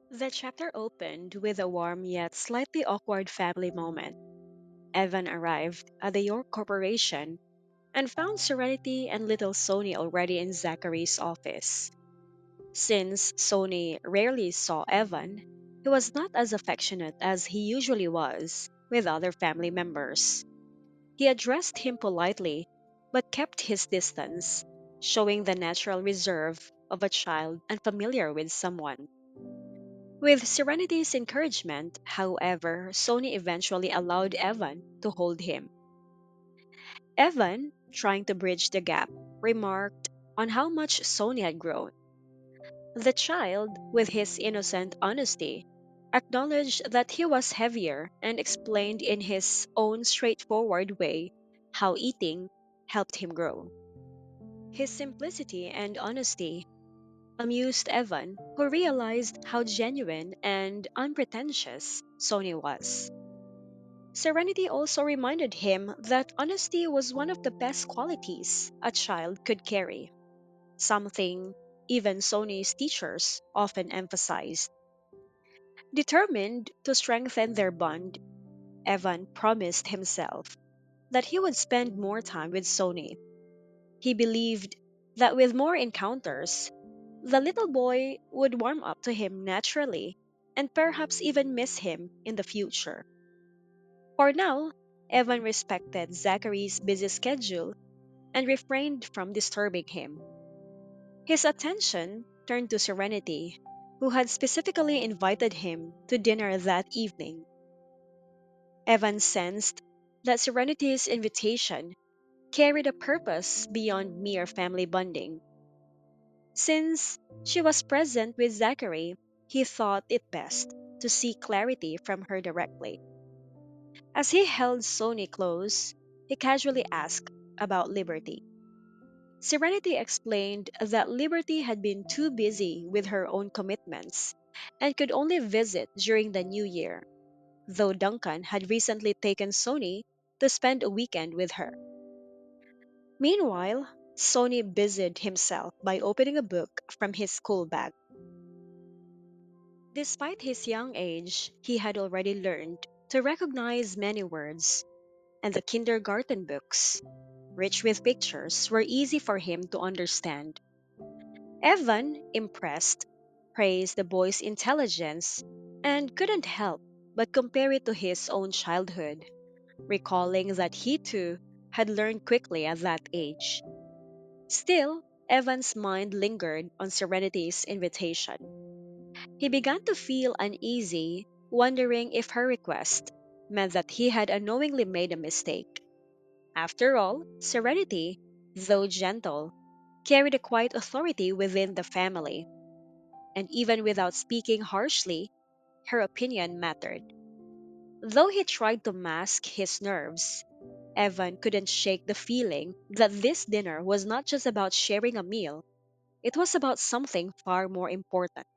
The chapter opened with a warm yet slightly awkward family moment. Evan arrived at the York Corporation and found Serenity and little Sony already in Zachary's office. Since Sony rarely saw Evan, he was not as affectionate as he usually was with other family members. He addressed him politely, but kept his distance, showing the natural reserve of a child unfamiliar with someone. With Serenity's encouragement, however, Sony eventually allowed Evan to hold him. Evan, trying to bridge the gap, remarked on how much Sony had grown. The child, with his innocent honesty, acknowledged that he was heavier and explained in his own straightforward way how eating helped him grow. His simplicity and honesty amused Evan, who realized how genuine and unpretentious Sony was. Serenity also reminded him that honesty was one of the best qualities a child could carry, something even Sony's teachers often emphasized. Determined to strengthen their bond, Evan promised himself that he would spend more time with Sony. He believed that with more encounters, the little boy would warm up to him naturally and perhaps even miss him in the future. For now, Evan respected Zachary's busy schedule and refrained from disturbing him. His attention turned to Serenity, who had specifically invited him to dinner that evening. Evan sensed that Serenity's invitation carried a purpose beyond mere family bonding. Since she was present with Zachary, he thought it best to seek clarity from her directly. As he held Sony close, he casually asked about Liberty. Serenity explained that Liberty had been too busy with her own commitments and could only visit during the new year, though Duncan had recently taken Sony to spend a weekend with her. Meanwhile, Sony busied himself by opening a book from his school bag. Despite his young age, he had already learned to recognize many words, and the kindergarten books, rich with pictures, were easy for him to understand. Evan, impressed, praised the boy's intelligence and couldn't help but compare it to his own childhood, recalling that he too had learned quickly at that age. Still, Evan's mind lingered on Serenity's invitation. He began to feel uneasy, wondering if her request meant that he had unknowingly made a mistake. After all, Serenity, though gentle, carried a quiet authority within the family, and even without speaking harshly, her opinion mattered. Though he tried to mask his nerves, Evan couldn't shake the feeling that this dinner was not just about sharing a meal, it was about something far more important.